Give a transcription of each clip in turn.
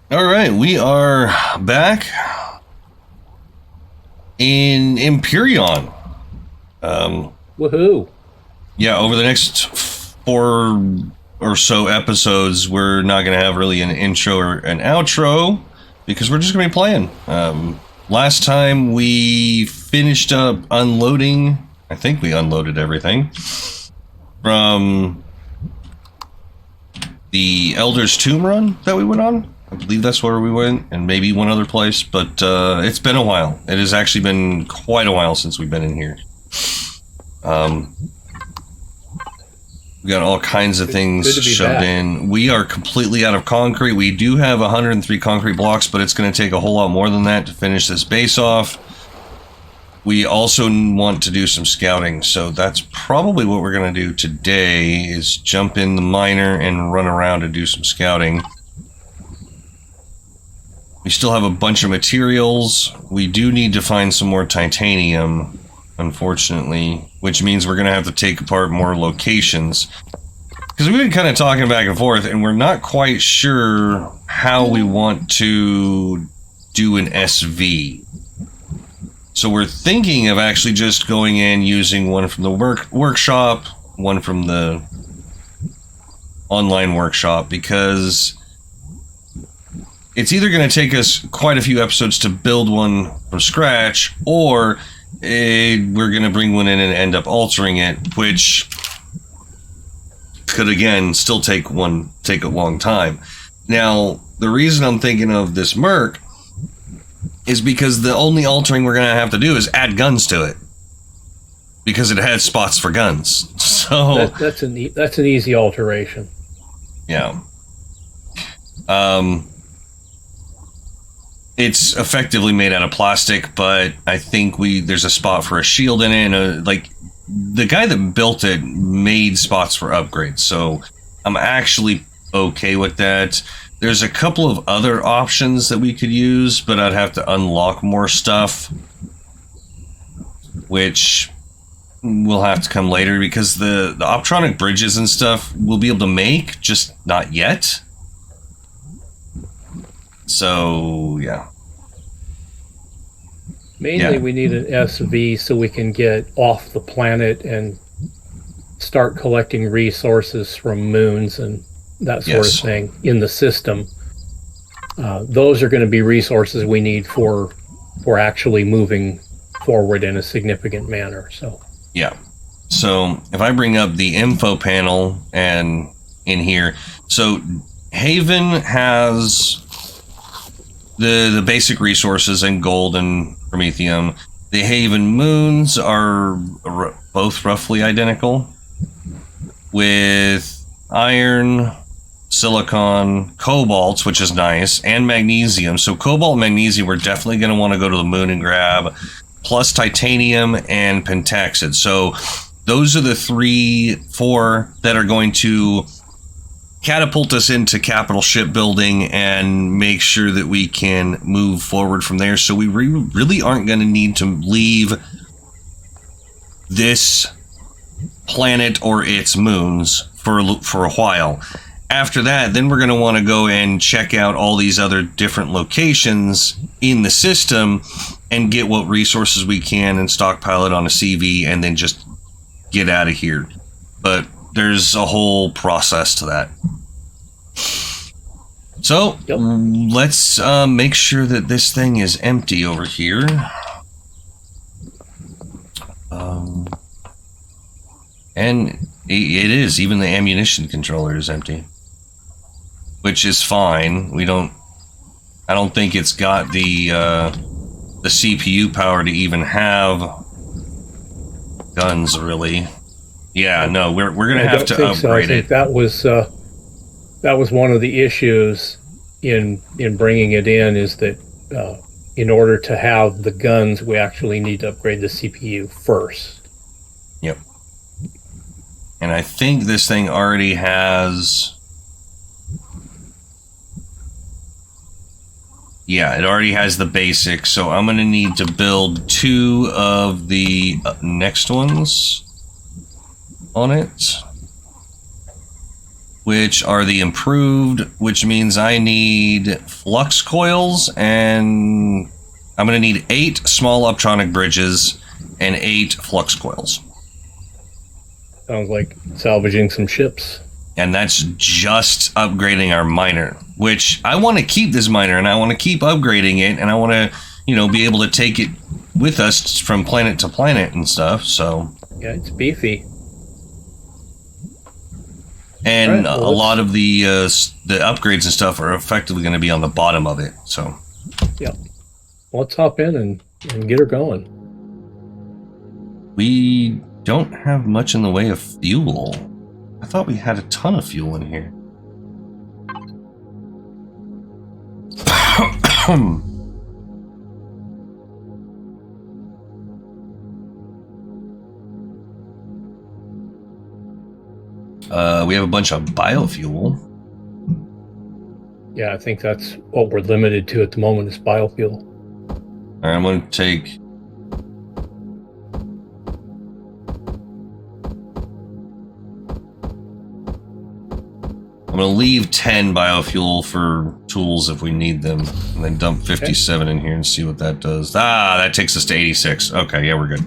All right, we are back in Empyrion. Woohoo! Yeah, over the next 4 or so episodes, we're not going to have really an intro or an outro because we're just going to be playing. Last time we finished up unloading, I think we unloaded everything from the Elder's Tomb run that we went on. I believe that's where we went, and maybe one other place, but it's been a while. It has actually been quite a while since we've been in here. We got all kinds of things shoved in. We are completely out of concrete. We do have 103 concrete blocks, but it's going to take a whole lot more than that to finish this base off. We also want to do some scouting, so that's probably what we're going to do today, is jump in the miner and run around and do some scouting. We still have a bunch of materials. We do need to find some more titanium, unfortunately, which means we're going to have to take apart more locations. Because we've been kind of talking back and forth, and we're not quite sure how we want to do an SV. So we're thinking of actually just going in using one from the workshop, one from the online workshop, because it's either going to take us quite a few episodes to build one from scratch, or we're going to bring one in and end up altering it, which could, again, still take a long time. Now, the reason I'm thinking of this Merc is because the only altering we're going to have to do is add guns to it, because it has spots for guns. So that's an easy alteration. Yeah. It's effectively made out of plastic, but I think there's a spot for a shield in it, and like the guy that built it made spots for upgrades, so I'm actually okay with that. There's a couple of other options that we could use, but I'd have to unlock more stuff, which will have to come later, because the optronic bridges and stuff we'll be able to make, just not yet. So, yeah. Mainly we need an SV so we can get off the planet and start collecting resources from moons and that sort of thing in the system. Those are going to be resources we need for actually moving forward in a significant manner. So yeah. So if I bring up the info panel and in here, so Haven has the basic resources and gold and promethium. The Haven moons are both roughly identical, with iron, silicon, cobalt, which is nice, and magnesium. So cobalt and magnesium we're definitely going to want to go to the moon and grab, plus titanium and pentaxid. So those are the 4 that are going to catapult us into capital shipbuilding and make sure that we can move forward from there. So we really aren't going to need to leave this planet or its moons for a while. After that, then we're going to want to go and check out all these other different locations in the system and get what resources we can and stockpile it on a CV and then just get out of here. But there's a whole process to that. So, let's make sure that this thing is empty over here. And it is. Even the ammunition controller is empty. Which is fine. I don't think it's got the CPU power to even have guns, really. Yeah, no, we're gonna have to upgrade it. That was one of the issues in bringing it in, is that in order to have the guns, we actually need to upgrade the CPU first. Yep. And I think this thing already has Yeah, it already has the basics, so I'm going to need to build 2 of the next ones on it, which are the improved, which means I need flux coils, and I'm going to need 8 small optronic bridges and 8 flux coils. Sounds like salvaging some ships. And that's just upgrading our miner, which I want to keep this miner and I want to keep upgrading it, and I want to, be able to take it with us from planet to planet and stuff. So yeah, it's beefy. And right, well, a lot of the upgrades and stuff are effectively going to be on the bottom of it. So yeah, let's hop in and get her going. We don't have much in the way of fuel. I thought we had a ton of fuel in here. We have a bunch of biofuel. Yeah, I think that's what we're limited to at the moment is biofuel. All right, I'm going to take... I'm going to leave 10 biofuel for tools if we need them, and then dump 57 in here and see what that does. Ah, that takes us to 86. Okay, yeah, we're good.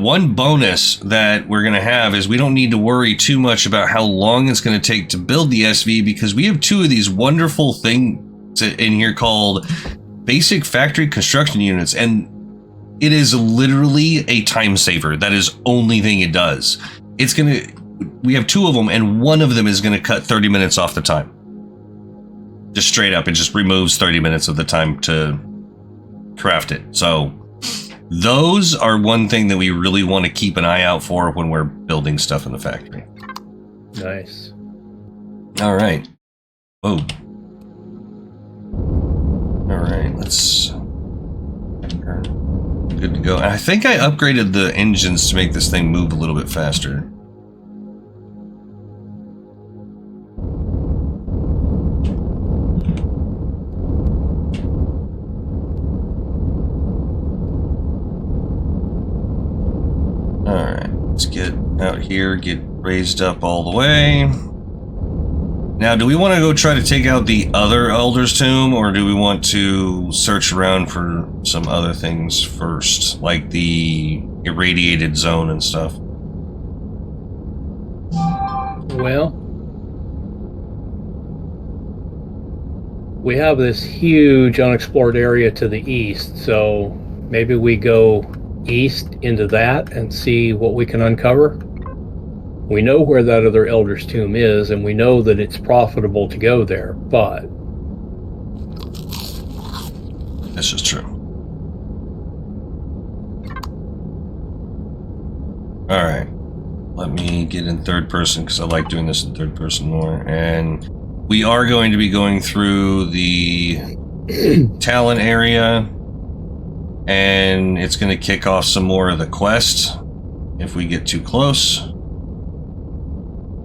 One bonus that we're going to have is we don't need to worry too much about how long it's going to take to build the SV, because we have 2 of these wonderful things in here called basic factory construction units, and it is literally a time saver. That is the only thing it does. It's going to... We have 2 of them, and one of them is going to cut 30 minutes off the time. Just straight up, it just removes 30 minutes of the time to craft it. So those are one thing that we really want to keep an eye out for when we're building stuff in the factory. Nice. All right. Whoa. All right, let's... Good to go. I think I upgraded the engines to make this thing move a little bit faster. Let's get out here, get raised up all the way. Now, do we want to go try to take out the other Elder's Tomb, or do we want to search around for some other things first, like the irradiated zone and stuff? Well, we have this huge unexplored area to the east, so maybe we go east into that and see what we can uncover. We know where that other Elder's Tomb is, and we know that it's profitable to go there, but... This is true. Alright. Let me get in third person, because I like doing this in third person more. And we are going to be going through the Talon area, and it's going to kick off some more of the quest if we get too close.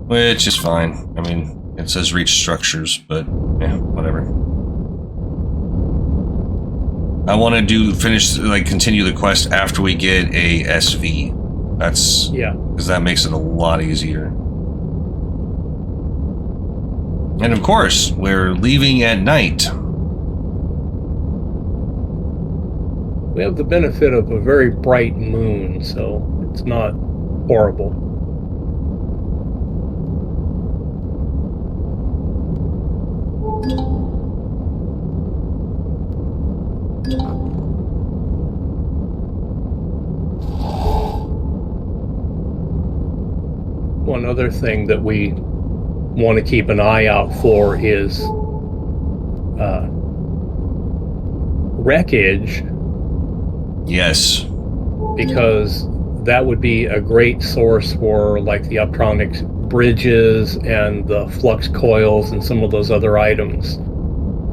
Which is fine. I mean, it says reach structures, but yeah, whatever. I want to continue the quest after we get a SV. That's... Yeah. Because that makes it a lot easier. And of course, we're leaving at night. We have the benefit of a very bright moon, so it's not horrible. One other thing that we want to keep an eye out for is wreckage. Yes. Because that would be a great source for like the optronic bridges and the flux coils and some of those other items.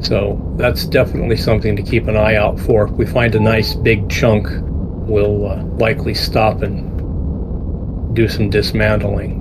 So that's definitely something to keep an eye out for. If we find a nice big chunk, we'll likely stop and do some dismantling.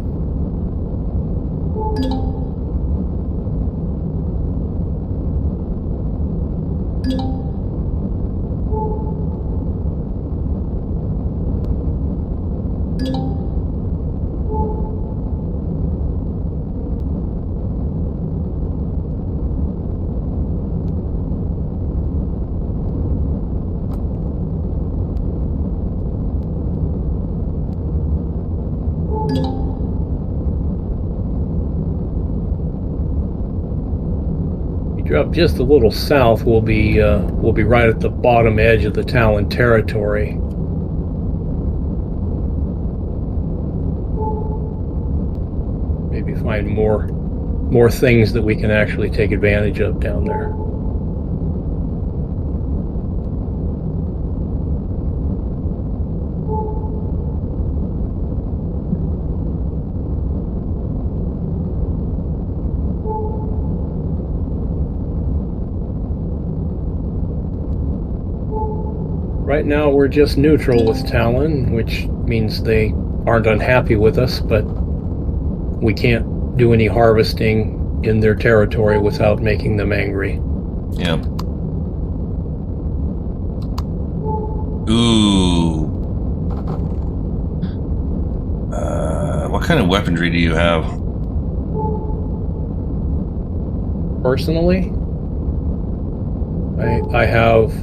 Up just a little south, we'll be right at the bottom edge of the Talon territory. Maybe find more things that we can actually take advantage of down there. Right now we're just neutral with Talon, which means they aren't unhappy with us, but we can't do any harvesting in their territory without making them angry. Yep. Ooh. What kind of weaponry do you have? Personally, I have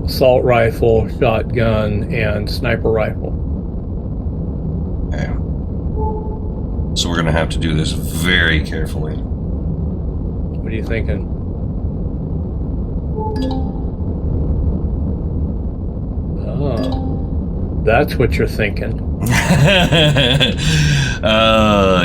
assault rifle, shotgun, and sniper rifle. Okay. So we're going to have to do this very carefully. What are you thinking? Oh, that's what you're thinking.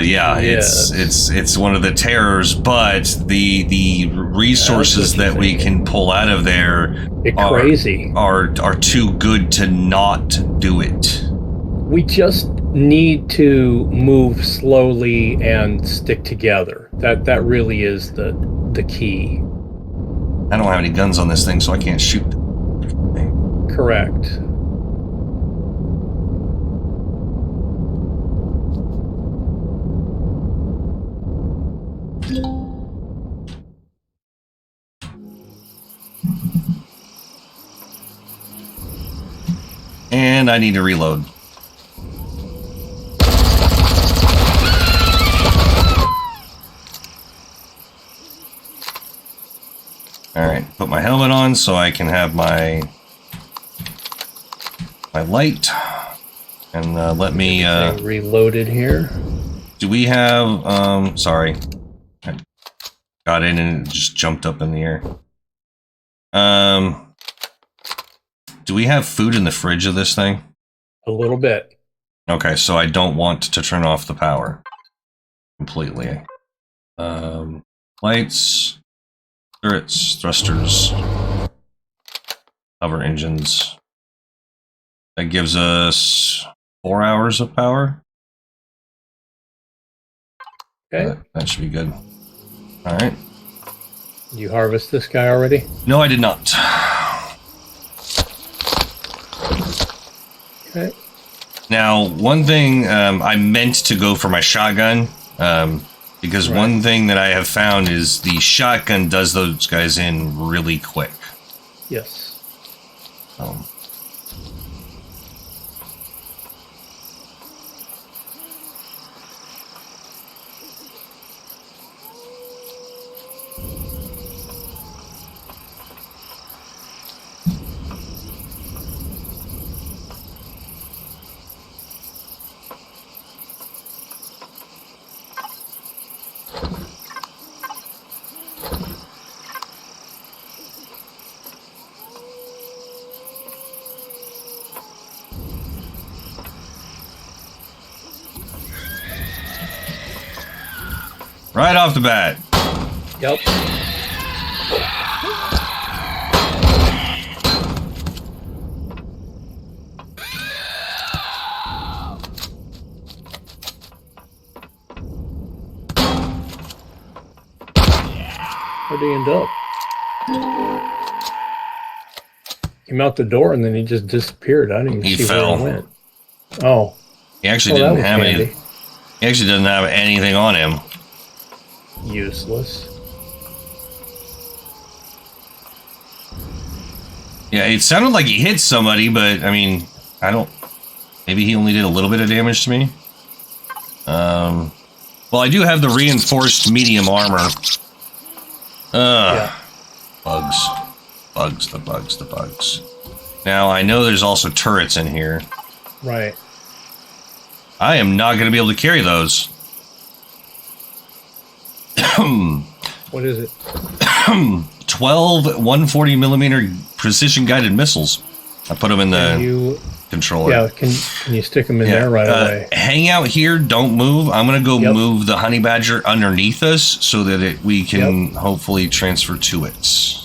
Yeah, Yes. it's one of the terrors, but the resources that we can pull out of there are too good to not do it. We just need to move slowly and stick together. That really is the key. I don't have any guns on this thing, so I can't shoot. Correct. And I need to reload. Alright, put my helmet on so I can have my light. And let me... reloaded here. Do we have... sorry. I got in and it just jumped up in the air. Do we have food in the fridge of this thing? A little bit. Okay, so I don't want to turn off the power completely. Lights, turrets, thrusters, hover engines. That gives us 4 hours of power. Okay. That should be good. All right. Did you harvest this guy already? No, I did not. Okay. Now, one thing, I meant to go for my shotgun, because one thing that I have found is the shotgun does those guys in really quick. Yes. Right off the bat. Yep. Where'd he end up? Came out the door and then he just disappeared. I didn't even see where he went. Oh. He actually didn't have any. He actually doesn't have anything on him. Useless. Yeah, it sounded like he hit somebody, but I mean, I don't. Maybe he only did a little bit of damage to me. Well, I do have the reinforced medium armor. Yeah. Bugs. The bugs. Now, I know there's also turrets in here. Right. I am not going to be able to carry those. What is it? 12 140 millimeter precision guided missiles. I put them in the controller. Yeah, can you stick them in there right away? Hang out here. Don't move. I'm going to go move the honey badger underneath us so that we can hopefully transfer to it.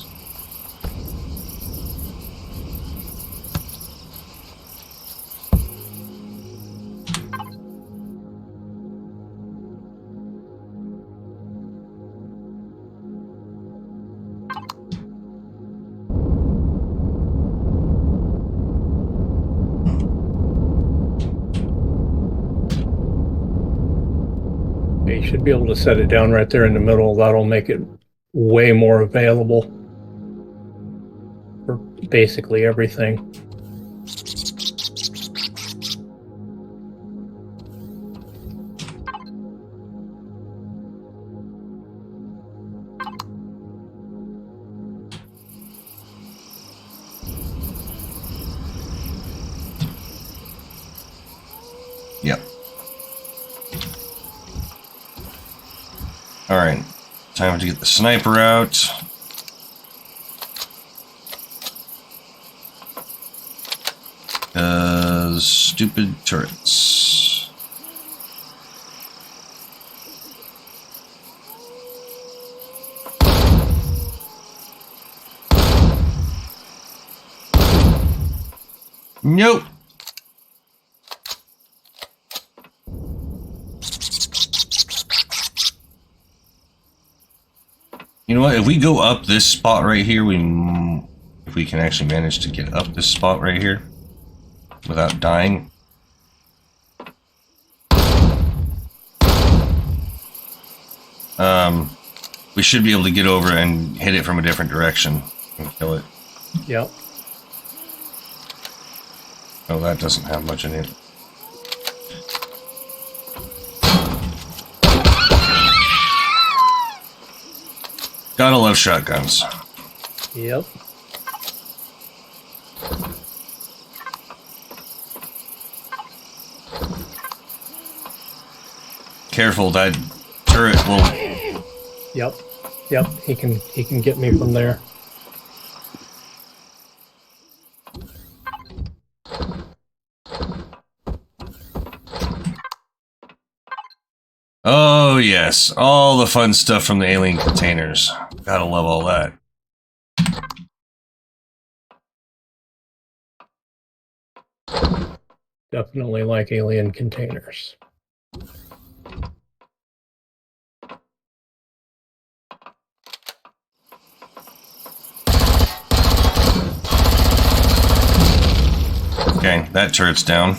You should be able to set it down right there in the middle. That'll make it way more available for basically everything. Yep. All right, time to get the sniper out. Stupid turrets. Nope. You know what? If we go up this spot right here, if we can actually manage to get up this spot right here without dying. We should be able to get over and hit it from a different direction and kill it. Yep. Oh, that doesn't have much in it. Gotta love shotguns. Yep. Careful, that turret will... Yep. Yep. He can get me from there. Oh, yes. All the fun stuff from the alien containers. Gotta love all that. Definitely like alien containers. Okay, that turret's down.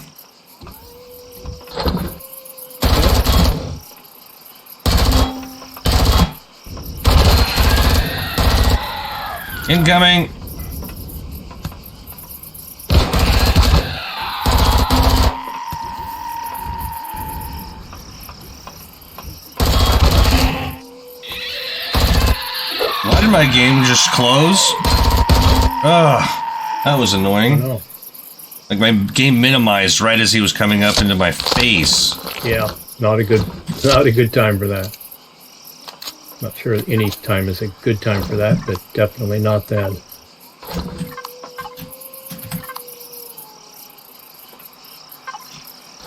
Incoming! Why did my game just close? Ugh, that was annoying. Like my game minimized right as he was coming up into my face. Yeah, not a good time for that. Not sure any time is a good time for that, but definitely not then.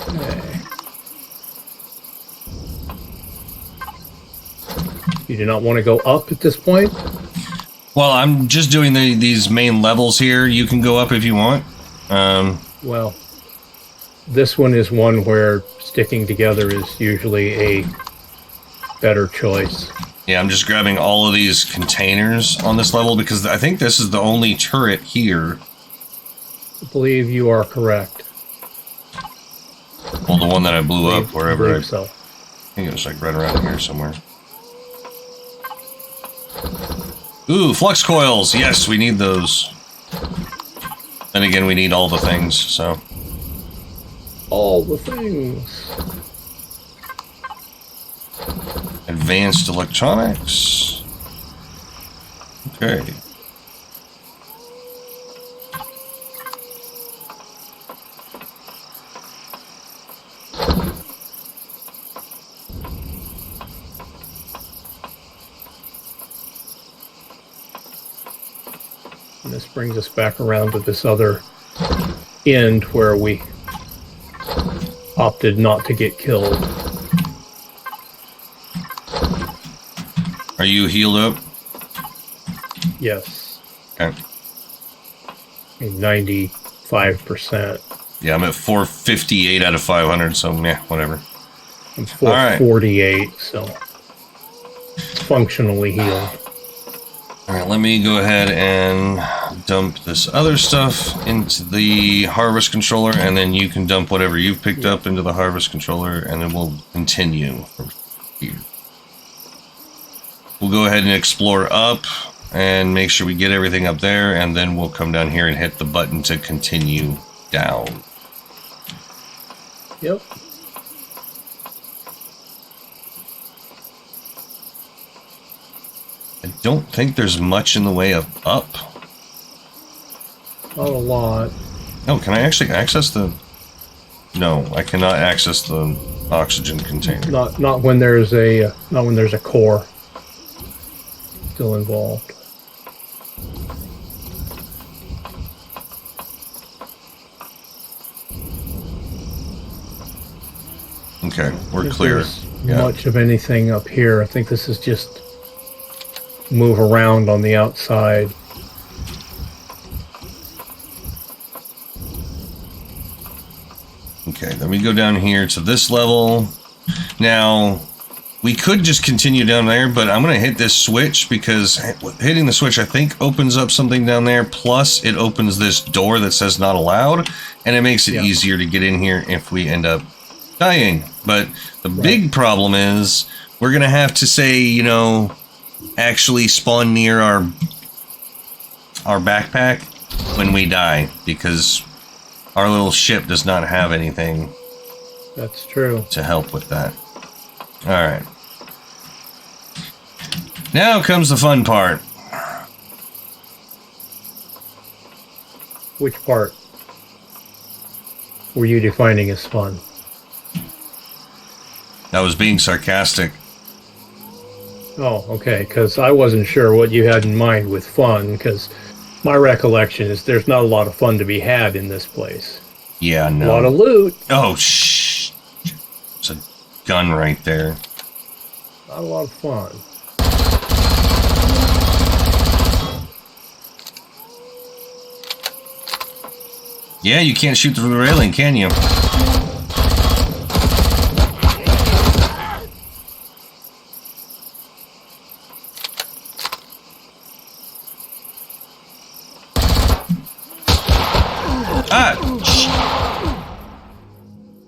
Okay. You do not want to go up at this point? Well, I'm just doing these main levels here. You can go up if you want. Well, this one is one where sticking together is usually a better choice. Yeah, I'm just grabbing all of these containers on this level because I think this is the only turret here. I believe you are correct. Well, the one that I blew up wherever. I so. think it was like right around here somewhere. Ooh, flux coils. Yes, we need those. Then again, we need all the things, so. All the things. Advanced electronics. Okay. And this brings us back around to this other end where we opted not to get killed. Are you healed up? Yes. Okay. 95%. Yeah, I'm at 458 out of 500, so yeah, whatever. I'm 448, so functionally healed. All right, let me go ahead and dump this other stuff into the harvest controller, and then you can dump whatever you've picked up into the harvest controller, and then we'll continue from here. We'll go ahead and explore up and make sure we get everything up there, and then we'll come down here and hit the button to continue down. Yep. I don't think there's much in the way of up. Not a lot. Oh, can I actually access the... No, I cannot access the oxygen container. Not when there's a core still involved. Okay, we're If clear. there's much of anything up here. I think this is just move around on the outside. Okay, then we go down here to this level. Now, we could just continue down there, but I'm going to hit this switch because hitting the switch, I think, opens up something down there. Plus, it opens this door that says not allowed, and it makes it easier to get in here if we end up dying. But the big problem is we're going to have to say, you know, actually spawn near our backpack when we die, because our little ship does not have anything. That's true. To help with that. Alright. Now comes the fun part. Which part were you defining as fun? I was being sarcastic. Oh, okay, because I wasn't sure what you had in mind with fun, because my recollection is there's not a lot of fun to be had in this place. Yeah, no. A lot of loot. Oh, shh. There's a gun right there. Not a lot of fun. Yeah, you can't shoot through the railing, can you?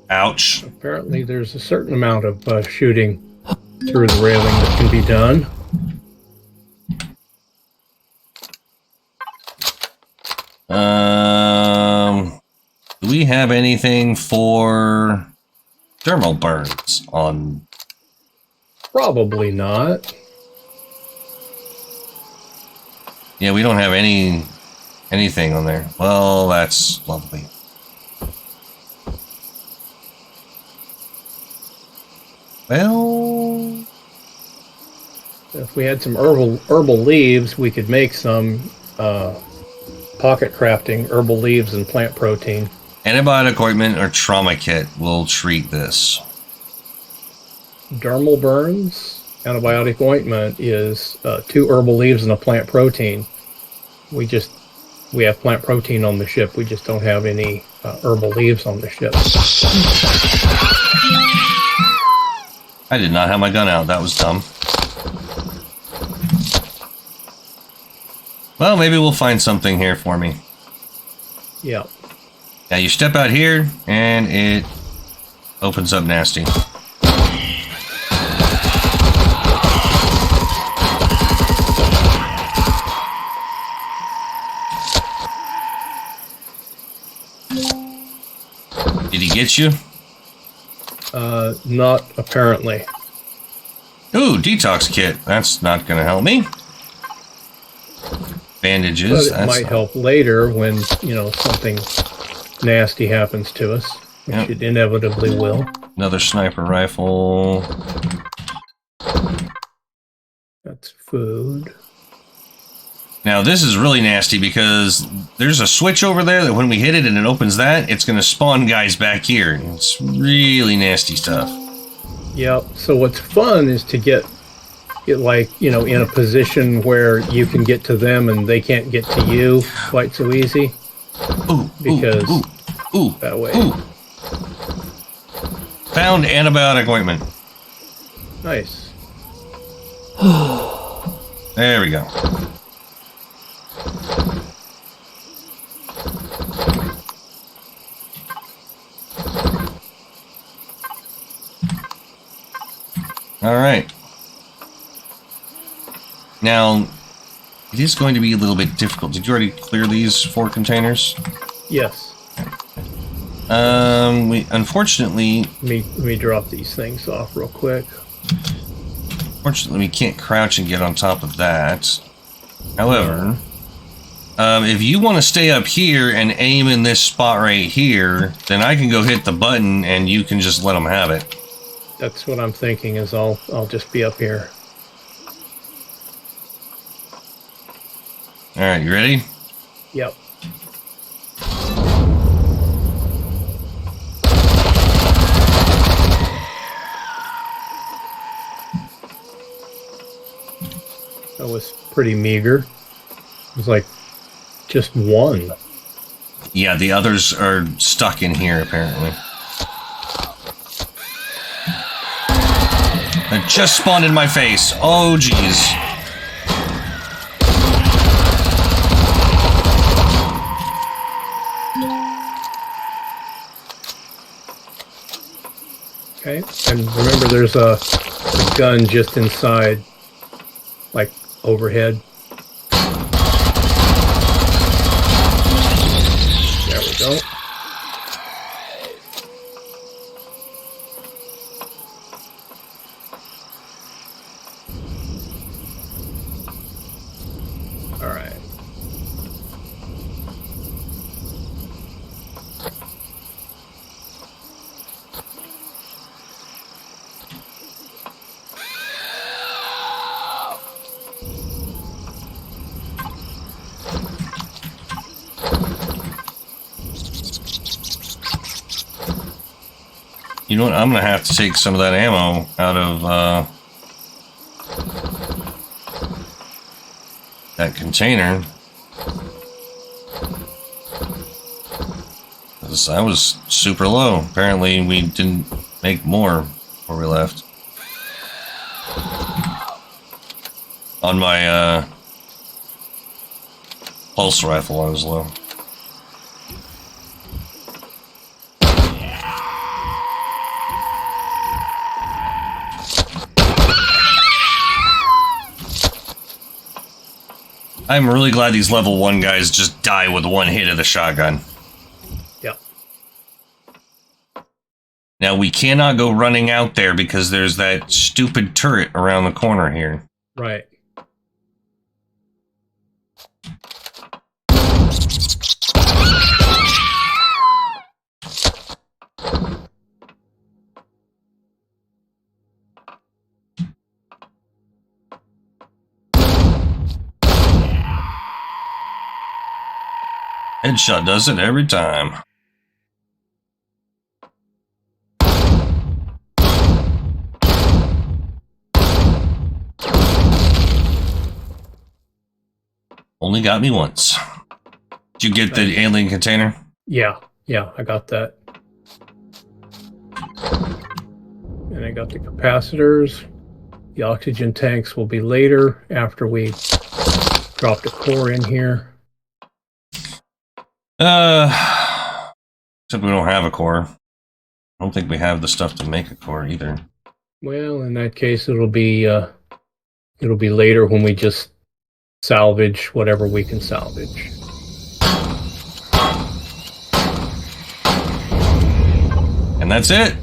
Ouch. Apparently there's a certain amount of shooting through the railing that can be done. Do we have anything for thermal burns on? Probably not. Yeah, we don't have anything on there. Well, that's lovely. Well, if we had some herbal leaves, we could make some pocket crafting herbal leaves and plant protein. Antibiotic ointment or trauma kit will treat this. Dermal burns. Antibiotic ointment is 2 herbal leaves and a plant protein. We have plant protein on the ship. We just don't have any herbal leaves on the ship. I did not have my gun out. That was dumb. Well, maybe we'll find something here for me. Yeah. Now you step out here, and it opens up nasty. Did he get you? Not apparently. Ooh, detox kit. That's not going to help me. Bandages. But it might help later when, you know, something nasty happens to us, which it inevitably will. Another sniper rifle. That's food. Now, this is really nasty because there's a switch over there that when we hit it and it opens that, it's going to spawn guys back here. It's really nasty stuff. Yep. So what's fun is to get like, you know, in a position where you can get to them and they can't get to you quite so easy. Ooh, because ooh, that way. Ooh. Found antibiotic ointment. Nice. There we go. All right. Now, it is going to be a little bit difficult. Did you already clear these 4 containers? Yes. We unfortunately... Let me drop these things off real quick. Fortunately, we can't crouch and get on top of that. However, if you want to stay up here and aim in this spot right here, then I can go hit the button and you can just let them have it. That's what I'm thinking. Is I'll just be up here. All right, you ready? Yep. That was pretty meager. It was like just 1. Yeah, the others are stuck in here, apparently. It just spawned in my face. Oh, jeez. Okay, and remember there's a gun just inside, like overhead. There we go. All right. You know what? I'm going to have to take some of that ammo out of that container. Because I was super low. Apparently, we didn't make more before we left. On my pulse rifle, I was low. I'm really glad these level 1 guys just die with 1 hit of the shotgun. Yep. Now, we cannot go running out there because there's that stupid turret around the corner here. Right. Headshot does it every time. Only got me once. Did you get the alien container? Yeah, I got that. And I got the capacitors. The oxygen tanks will be later after we drop the core in here. Except we don't have a core. I don't think we have the stuff to make a core either. Well, in that case, it'll be later when we just salvage whatever we can salvage. And that's it.